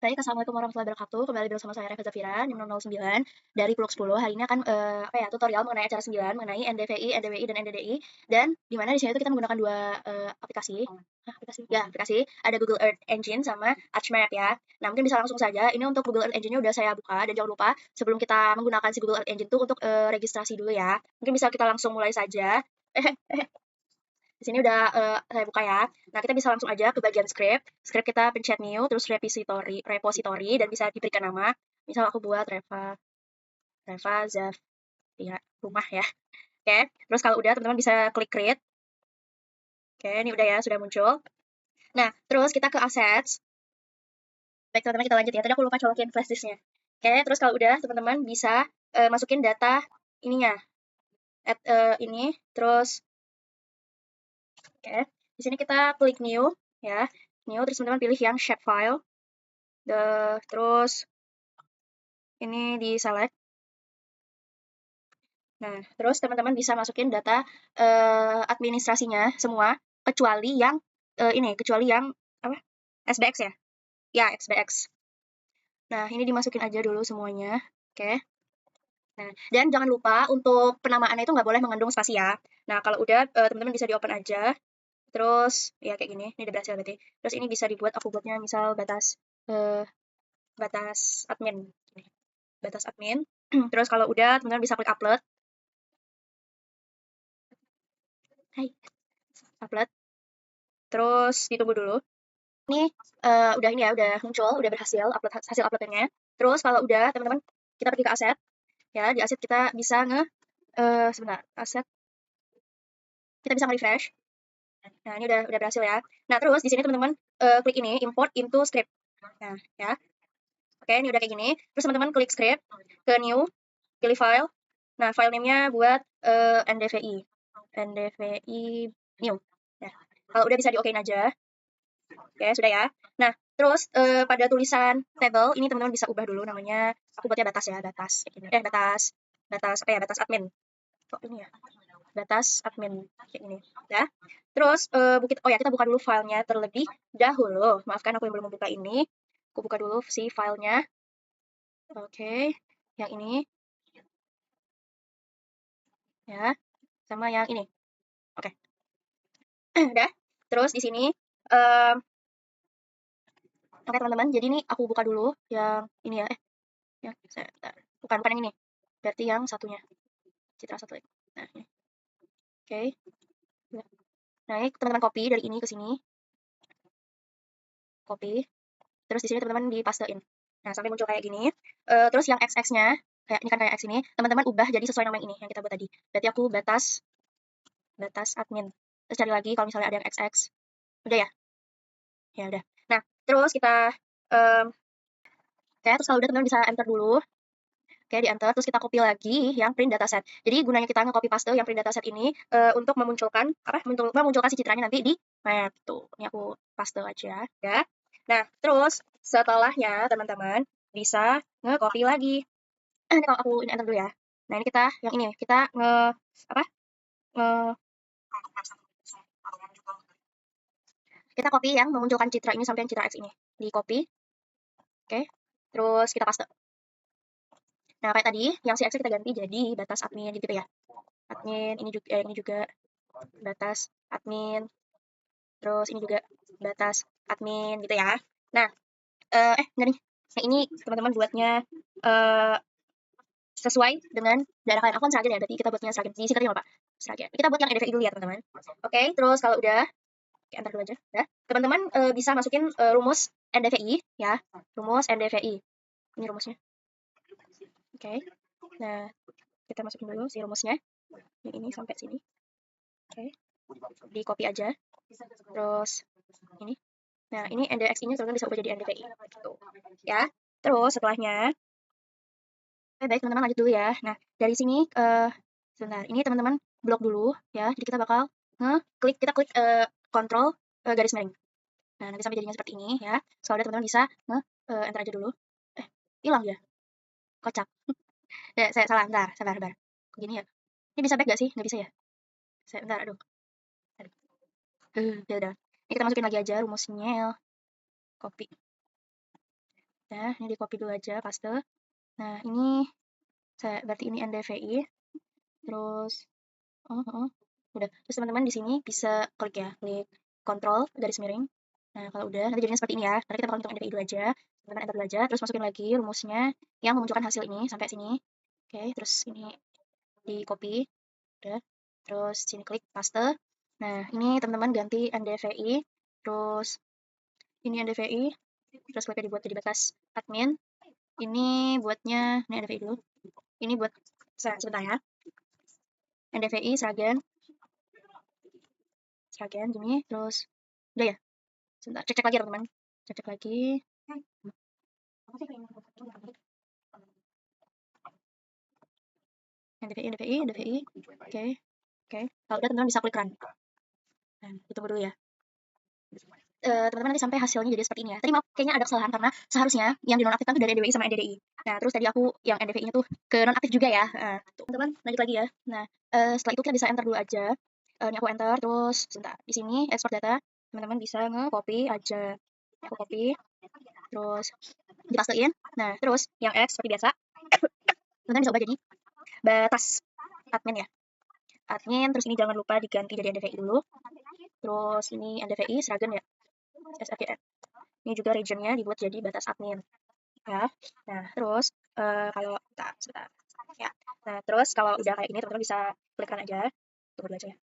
Baik, assalamualaikum warahmatullahi wabarakatuh. Kembali bersama saya Reva Zafira, NIM 009 dari Pluk 10. Hari ini akan tutorial mengenai acara 9 mengenai NDVI, NDWI, dan NDDI. Dan di mana di sini itu kita menggunakan dua aplikasi. Aplikasi. Ada Google Earth Engine sama ArchMap ya. Nah, mungkin bisa langsung saja. Ini untuk Google Earth Engine-nya udah saya buka, dan jangan lupa sebelum kita menggunakan si Google Earth Engine itu untuk registrasi dulu ya. Mungkin bisa kita langsung mulai saja. Di sini udah saya buka ya. Nah, kita bisa langsung aja ke bagian script. Script kita pencet new, terus repository, dan bisa diberikan nama. Misal aku buat Reva Zafira rumah ya. Oke, terus kalau udah teman-teman bisa klik create. Oke, ini udah ya, sudah muncul. Nah, terus kita ke assets. Baik, teman-teman kita lanjut ya. Tadi aku lupa colokin flash disk-nya. Oke, terus kalau udah teman-teman bisa masukin data ininya. Ini, terus oke. Di sini kita klik new ya. New, terus teman-teman pilih yang shapefile. Terus ini di select. Nah, terus teman-teman bisa masukin data administrasinya semua kecuali yang kecuali yang apa? SBX ya? Ya, SBX. Nah, ini dimasukin aja dulu semuanya. Oke. Nah, dan jangan lupa untuk penamaannya itu nggak boleh mengandung spasi ya. Nah, kalau udah teman-teman bisa di-open aja. Terus ya kayak gini, ini udah berhasil berarti. Terus ini bisa dibuat, aku buatnya misal batas admin. Batas admin. Terus kalau udah teman-teman bisa klik upload. Hai, upload. Terus ditunggu dulu. Ini udah ini ya, udah muncul, udah berhasil hasil uploadnya. Terus kalau udah teman-teman kita pergi ke aset. Ya, di aset kita bisa sebentar, aset kita bisa nge-refresh. Nah, ini udah berhasil ya. Nah, terus di sini teman-teman klik ini import into script. Nah, ya. Oke, ini udah kayak gini. Terus teman-teman klik script ke new, pilih file. Nah, file name-nya buat NDVI. NDVI new. Ya. Kalau udah bisa di-okein aja. Oke, sudah ya. Nah, terus pada tulisan table ini teman-teman bisa ubah dulu namanya. Aku buatnya batas ya, batas. Batas apa ya? Batas admin. Kok ini ya? Batas admin kayak ini. Ya. Terus oh ya, kita buka dulu filenya terlebih dahulu. Maafkan aku yang belum membuka ini. Aku buka dulu si filenya. Oke, yang ini. Ya, sama yang ini. Oke. Udah. Terus di sini oke teman-teman, jadi ini aku buka dulu yang ini ya. Bukan yang ini. Berarti yang satunya. Citra satu. Nah, ini. Oke. Nah, ini teman-teman copy dari ini ke sini. Copy. Terus di sini teman-teman dipastein. Nah, sampai muncul kayak gini. Terus yang XX-nya, kayak ini kan kayak X ini, teman-teman ubah jadi sesuai nama ini yang kita buat tadi. Berarti aku batas admin. Terus cari lagi kalau misalnya ada yang XX. Udah ya? Ya udah. Nah, terus kita terus kalau udah teman-teman bisa enter dulu. Oke, di enter, terus kita copy lagi yang print dataset. Jadi gunanya kita nge-copy paste yang print dataset ini untuk memunculkan si citranya nanti di map tuh. Ini aku paste aja ya. Nah, terus setelahnya teman-teman bisa nge-copy lagi. Ini kalau aku ini enter dulu ya. Nah, ini kita apa? Nge kita copy yang memunculkan citra ini sampai yang citra X ini. Di copy. Oke. Terus kita paste. Nah, kayak tadi, yang si X kita ganti jadi batas admin gitu ya. Admin, ini juga batas admin. Terus ini juga batas admin gitu ya. Nah, enggak nih. Nah, ini teman-teman buatnya sesuai dengan daerah kalian. Aku kan Sragen ya, berarti kita buatnya Sragen. Disingkatin apa, Pak? Sragen. Kita buat yang NDVI dulu ya, teman-teman. Oke, terus kalau udah, oke, antar dulu aja. Ya. Teman-teman bisa masukin rumus NDVI ya. Rumus NDVI. Ini rumusnya. Oke. Nah, kita masukin dulu si rumusnya. Yang ini sampai sini. Oke. Di copy aja. Terus ini. Nah, ini NDX ini teman-teman bisa ubah jadi NDVI. Gitu. Ya. Terus setelahnya, baik teman-teman lanjut dulu ya. Nah, dari sini, sebentar, ini teman-teman blok dulu ya. Jadi kita bakal kita klik kontrol garis miring. Nah, nanti sampai jadinya seperti ini ya. Soalnya teman-teman bisa enter aja dulu. Hilang ya. Kocak. Saya salah, bentar, sabar. Gini ya. Ini bisa back gak sih? Nggak bisa ya? Bentar, aduh. Ya udah. Ini kita masukin lagi aja rumusnya. Copy. Nah, ini di copy dulu aja, paste. Nah, ini berarti ini NDVI. Terus, udah. Terus teman-teman di sini bisa klik ya, klik kontrol garis miring. Nah, kalau udah nanti jadinya seperti ini ya. Karena kita bakal hitung NDVI dulu aja. Teman-teman enter dulu aja, terus masukin lagi rumusnya yang memunculkan hasil ini sampai sini. Oke, terus ini di copy, udah. Terus sini klik paste. Nah, ini teman-teman ganti NDVI, terus ini NDVI, terus kliknya dibuat jadi batas admin. Ini buatnya, ini NDVI dulu. Ini buat sebentar ya. NDVI Sragen gini, terus udah ya. Sebentar, cek lagi teman-teman. Cek lagi. NDVI. Oke. Kalau udah teman-teman bisa klik run. Nah, ditunggu dulu ya. Teman-teman nanti sampai hasilnya jadi seperti ini ya. Tadi maaf, kayaknya ada kesalahan karena seharusnya yang dinonaktifkan tuh dari NDWI sama NDDI. Nah, terus tadi aku yang NDVI-nya tuh ke nonaktif juga ya. Teman-teman lanjut lagi ya. Nah, setelah itu kita bisa enter dulu aja. Ini aku enter, terus sebentar. Di sini export data, teman-teman bisa nge-copy aja. Aku copy, terus dipastein. Nah, terus yang X seperti biasa, teman-teman bisa ubah jadi batas admin ya. Admin, terus ini jangan lupa diganti jadi NDVI dulu. Terus ini NDVI Sragen ya. SRGN. Ini juga regionnya dibuat jadi batas admin. Ya. Nah, terus kalau sebentar. Ya. Nah, terus kalau udah kayak ini teman-teman bisa klikkan aja. Tunggu dulu aja ya.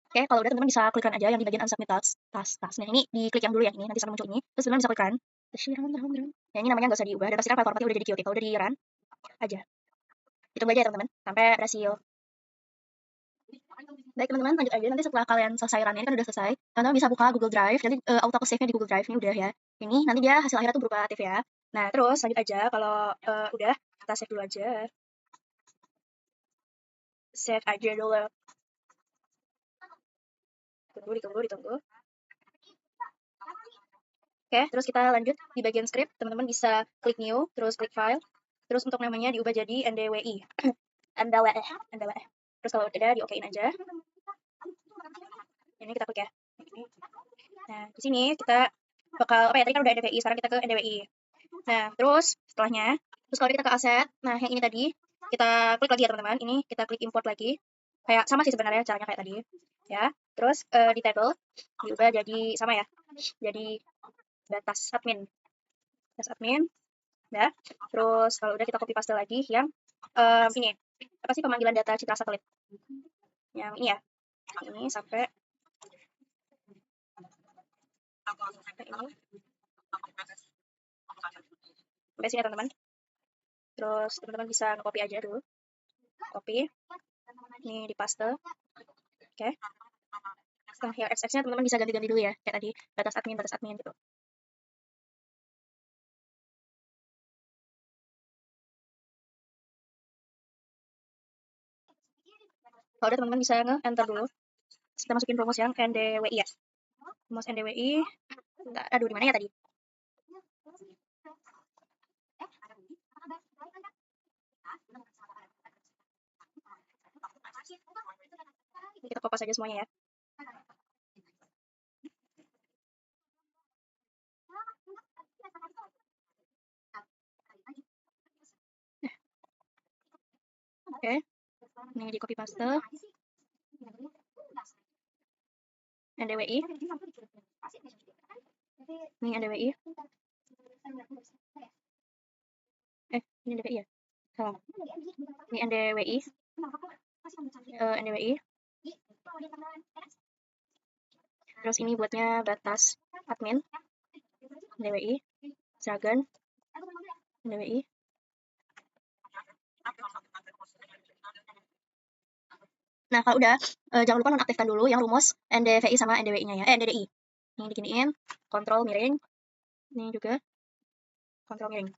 Oke, kalau udah teman-teman bisa klikkan aja yang di bagian unsubmit task. Nah, ini diklik yang dulu ya, ini nanti akan muncul ini. Terus teman-teman bisa klikkan. Ya, ini namanya nggak usah diubah, dan pastikan file formatnya udah jadi QT. Kalau udah di run aja. Ditunggu aja ya teman-teman, sampai berhasil. Baik teman-teman, lanjut aja. Nanti setelah kalian selesai run ini kan udah selesai, teman-teman bisa buka Google Drive. Nanti auto save-nya di Google Drive ini udah ya. Ini nanti dia hasil akhirnya tuh berupa TIFF ya. Nah, terus lanjut aja. Kalau udah, kita save dulu aja. Save aja dulu. Ditunggu. Oke, terus kita lanjut di bagian script. Teman-teman bisa klik new, terus klik file. Terus untuk namanya diubah jadi NDWI. NDWE. Terus kalau udah di okein aja. Ini kita klik ya. Nah, di sini kita bakal apa ya? Tadi kan udah NDWI, sekarang kita ke NDWI. Nah, terus setelahnya, terus kalau kita ke aset, nah yang ini tadi kita klik lagi ya teman-teman. Ini kita klik import lagi. Kayak sama sih sebenarnya caranya kayak tadi. Ya. Terus di table diubah jadi sama ya. Jadi batas admin. Ya. Terus kalau udah kita copy paste lagi yang ini. Apa sih pemanggilan data citra satelit? Yang ini ya. Ini sampai ini. Sampai sini teman-teman. Terus teman-teman bisa copy aja dulu. Copy. Ini di paste. Oke. Setelah yang XX-nya teman-teman bisa ganti-ganti dulu ya. Kayak tadi, batas admin gitu. Kalau udah teman-teman bisa nge-enter dulu. Kita masukin rumus yang NDWI ya. Rumus NDWI. Aduh, di mana ya tadi? Kita kopas aja semuanya ya. Oke. Ini di copy paste. NDWI. Ini NDWI. Ini NDWI ya? Salah. Ini NDWI. NDWI. Terus ini buatnya batas admin. NDWI. Sragen. NDWI. Nah, kalau udah, jangan lupa nonaktifkan dulu yang rumus NDVI sama NDWI-nya ya, NDDI. Ini diginiin, kontrol miring. Ini juga kontrol miring.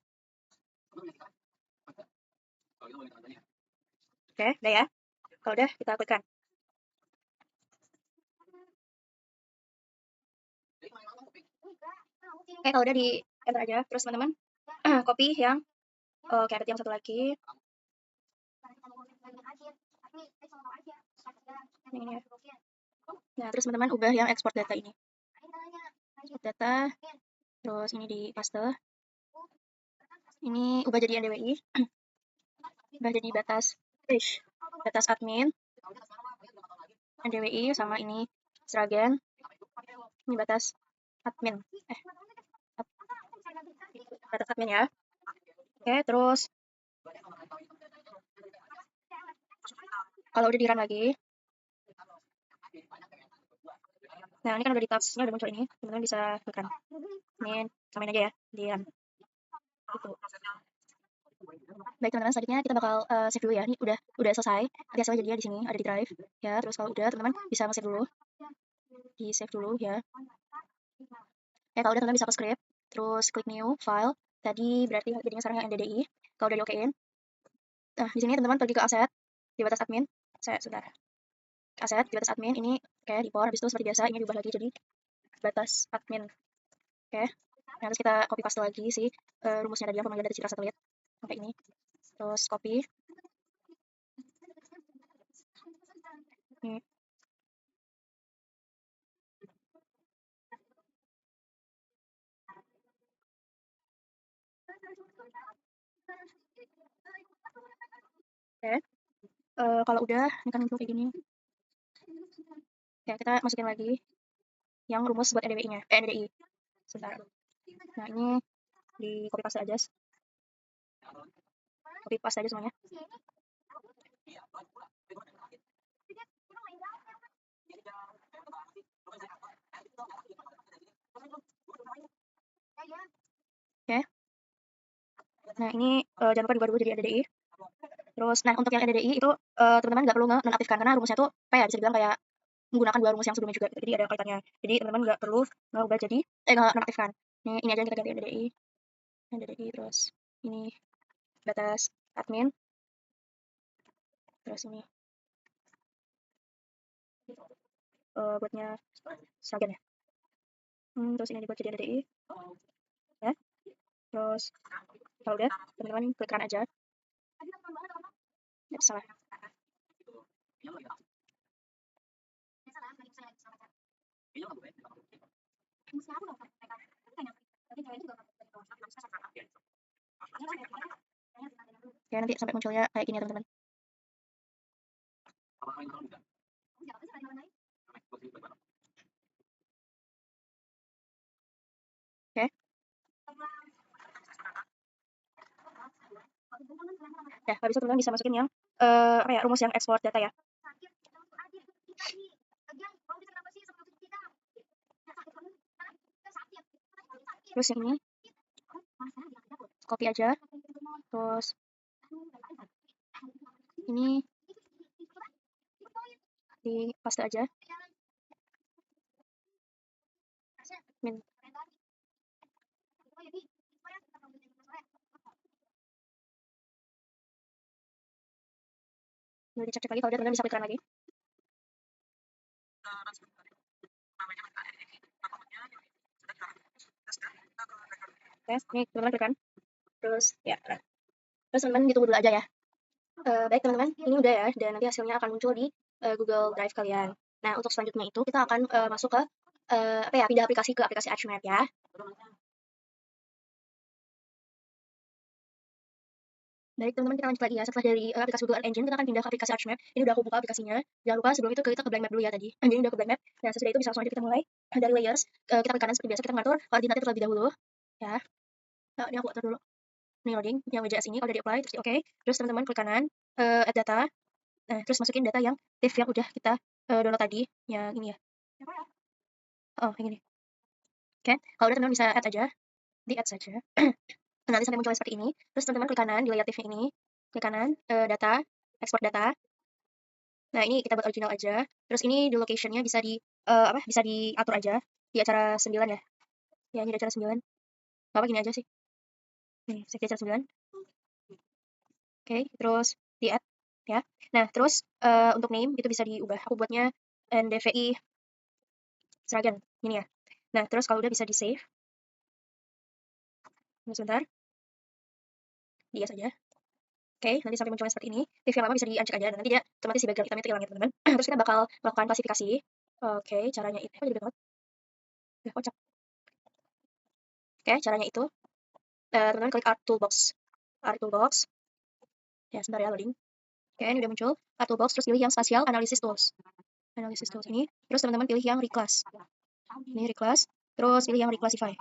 Oke, udah ya. Kalau udah, kita klikkan. Oke, kalau udah di enter aja. Terus teman-teman, copy yang caret yang satu lagi. Yang ini ya. Nah, terus teman-teman ubah yang export data ini. Export data, terus ini di paste. Ini ubah jadi NDWI. Ubah jadi batas admin. NDWI sama ini Sragen. Ini batas admin. Batas admin ya. Oke, terus kalau udah di run lagi. Nah, ini kan udah di tabsnya udah muncul ini. Teman-teman bisa tekan. Ini samain aja ya di run. Gitu. Baik teman-teman, selanjutnya kita bakal save dulu ya. Ini udah selesai. Nanti hasilnya jadinya di sini ada di drive ya. Terus kalau udah teman-teman bisa save dulu. Di save dulu ya. Ya kalau udah teman-teman bisa ke script, terus klik new file. Tadi berarti jadinya sekarang yang NDDI. Kalau udah di-okein. Nah, di sini teman-teman pergi ke aset di batas admin. Saya sudah aset di batas admin ini kayak di power, habis itu seperti biasa ini diubah lagi jadi batas admin. Oke. Nah, terus kita copy paste lagi sih rumusnya tadi yang pemanggilan dari citra satelit sampai ini. Terus copy. Ini. Oke. Kalau udah ini kan muncul kayak gini. Oke, kita masukin lagi yang rumus buat NDWI-nya, NDDI. Sebentar. Nah, ini di copy paste aja. Copy paste aja semuanya. Oke. Nah, ini jangan lupa diubah dulu jadi NDDI. Terus, nah untuk yang NDDI itu teman-teman nggak perlu nonaktifkan karena rumusnya tuh apa ya, bisa dibilang kayak menggunakan dua rumus yang sebelumnya juga. Jadi ada kaitannya. Jadi teman-teman nggak perlu ngeubah jadi nggak nonaktifkan. Ini aja yang kita ganti NDDI terus ini batas admin. Terus ini buatnya Sragen ya. Terus ini dibuat jadi NDDI. Ya. Terus kalau udah teman-teman klik run aja. Ya, salah. Ya nanti sampai munculnya kayak gini ya teman-teman. Oke. Ya, habis itu teman-teman bisa masukin yang apa ya, rumus yang export data ya. Terus yang ini copy aja. Terus ini di paste aja. Min. Boleh dicek lagi kalau udah teman-teman bisa klik run lagi. Oke, ini teman-teman klik run. Terus ya, terus teman-teman ditunggu dulu aja ya. Baik teman-teman, ini udah ya, dan nanti hasilnya akan muncul di Google Drive kalian. Nah, untuk selanjutnya itu kita akan masuk ke apa ya, pindah aplikasi ke aplikasi Archmap ya. Baik teman-teman, kita lanjut lagi ya. Setelah dari aplikasi Google Earth Engine, kita akan pindah ke aplikasi Archmap. Ini udah aku buka aplikasinya. Jangan lupa sebelum itu kita ke blank map dulu ya tadi. Jadi udah ke blank map. Nah, sesudah itu bisa langsung aja kita mulai dari layers. Kita klik kanan seperti biasa, kita mengatur koordinatnya terlebih dahulu. Ya. Nah, ini aku atur dulu. Ini loading yang WJS ini kalau udah di-apply terus di oke. Terus teman-teman klik kanan add data. Nah, terus masukin data yang div yang udah kita download tadi, yang ini ya. Oh, yang ini. Oke, kalau udah teman-teman bisa add aja, di-add saja. Nanti sampai muncul seperti ini. Terus teman-teman klik kanan di layar TV ini, klik kanan data, export data. Nah, ini kita buat original aja. Terus ini di location-nya bisa di apa? Bisa diatur aja di acara 9 ya. Ya, ini di acara 9. Apa gini aja sih. Nih, save di acara 9. Oke, terus di-add ya. Nah, terus untuk name itu bisa diubah. Aku buatnya NDVI Sragen ini ya. Nah, terus kalau udah bisa di-save. Sebentar. Dia saja. Oke, nanti sampai munculnya seperti ini. TV yang lama bisa di-uncheck aja, dan nanti dia otomatis di background hitamnya itu hilang ya teman-teman. Terus kita bakal melakukan klasifikasi. Oke, caranya itu jadi banget. Ya, kocak. Oke, caranya itu teman-teman klik Art Toolbox. Art Toolbox. Ya, sebentar ya loading. Oke, ini udah muncul Art Toolbox, terus pilih yang Spatial Analysis Tools. Analysis Tools ini, terus teman-teman pilih yang Reclass. Ini Reclass, terus pilih yang Reclassify.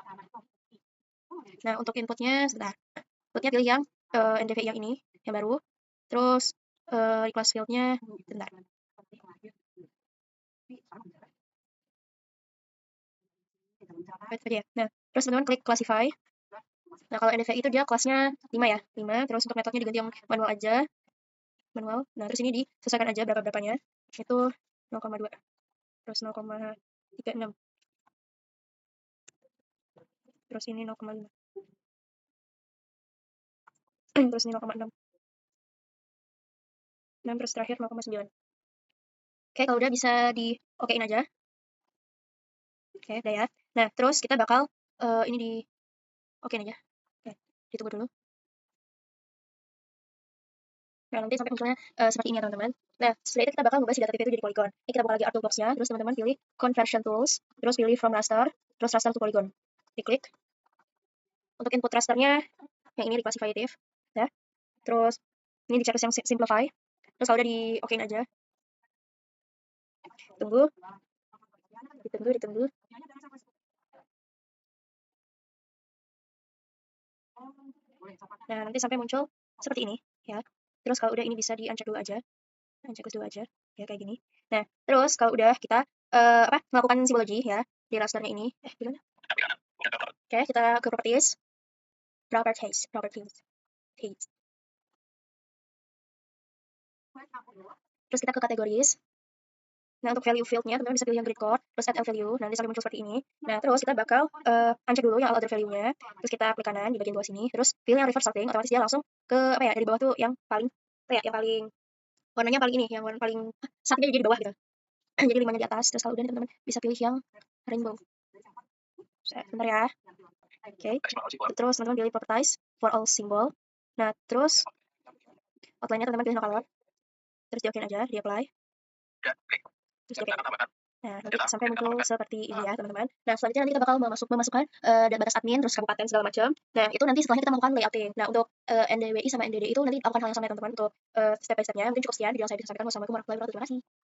Nah, untuk inputnya, sebentar. Inputnya pilih yang NDVI yang ini, yang baru. Terus Reclass field-nya, sebentar. Wait aja ya. Nah, terus teman-teman klik Classify. Nah, kalau NDVI itu dia kelasnya 5 ya, 5. Terus untuk metodenya diganti yang manual aja. Manual. Nah, terus ini disesuaikan aja berapa-berapanya. Itu 0,2. Terus 0,36. Terus ini 0,5. Terus ini 0,6. Dan terus terakhir 0,9. Oke, kalau udah bisa di okein aja. Oke, udah ya. Nah, terus kita bakal ini di okein aja. Oke, ditunggu dulu. Nah, nanti sampai munculnya seperti ini ya, teman-teman. Nah, setelah itu kita bakal ngubah si data tipe itu jadi polygon. Ini kita buka lagi Art Toolbox-nya, terus teman-teman pilih Conversion Tools, terus pilih From Raster, terus Raster to Polygon. Diklik. Untuk input rasternya, yang ini reclassifiative. Ya. Terus, ini dicek yang simplify. Terus kalau udah di okein aja. Tunggu. Ditunggu. Nah, nanti sampai muncul seperti ini. Ya. Terus kalau udah ini bisa di-uncheck dulu aja. Uncheck dulu aja. Ya, kayak gini. Nah, terus kalau udah kita melakukan simbologi ya di rasternya ini. Gimana? Oke, kita ke properties. Properties. Terus kita ke kategoris. Nah, untuk value field-nya, teman-teman bisa pilih yang grid code, terus add value, nanti sampai muncul seperti ini. Nah, terus kita bakal uncheck dulu yang all other value-nya, terus kita klik kanan di bagian bawah sini, terus pilih yang reverse sorting, otomatis dia langsung ke, apa ya, dari bawah tuh yang paling, apa ya, yang paling, warnanya paling ini, yang warna paling, satunya jadi di bawah gitu. Jadi 5-nya di atas, terus kalau udah teman-teman bisa pilih yang rainbow. Bentar ya. Oke, terus teman-teman pilih properties for all symbol. Nah, terus outline-nya teman-teman pilih no color, terus di okein aja, di apply. Terus di okein. Nah, nanti sampai muncul seperti ini ya, teman-teman. Nah, selanjutnya nanti kita bakal memasukkan batas admin, terus kabupaten segala macam. Nah, itu nanti setelahnya kita melakukan layouting. Nah, untuk NDWI sama NDD itu nanti akan hal yang sama ya, teman-teman. Untuk step by step-nya, mungkin cukup sekian video yang saya bisa sampaikan. Wassalamualaikum warahmatullahi wabarakatuh. Terima kasih.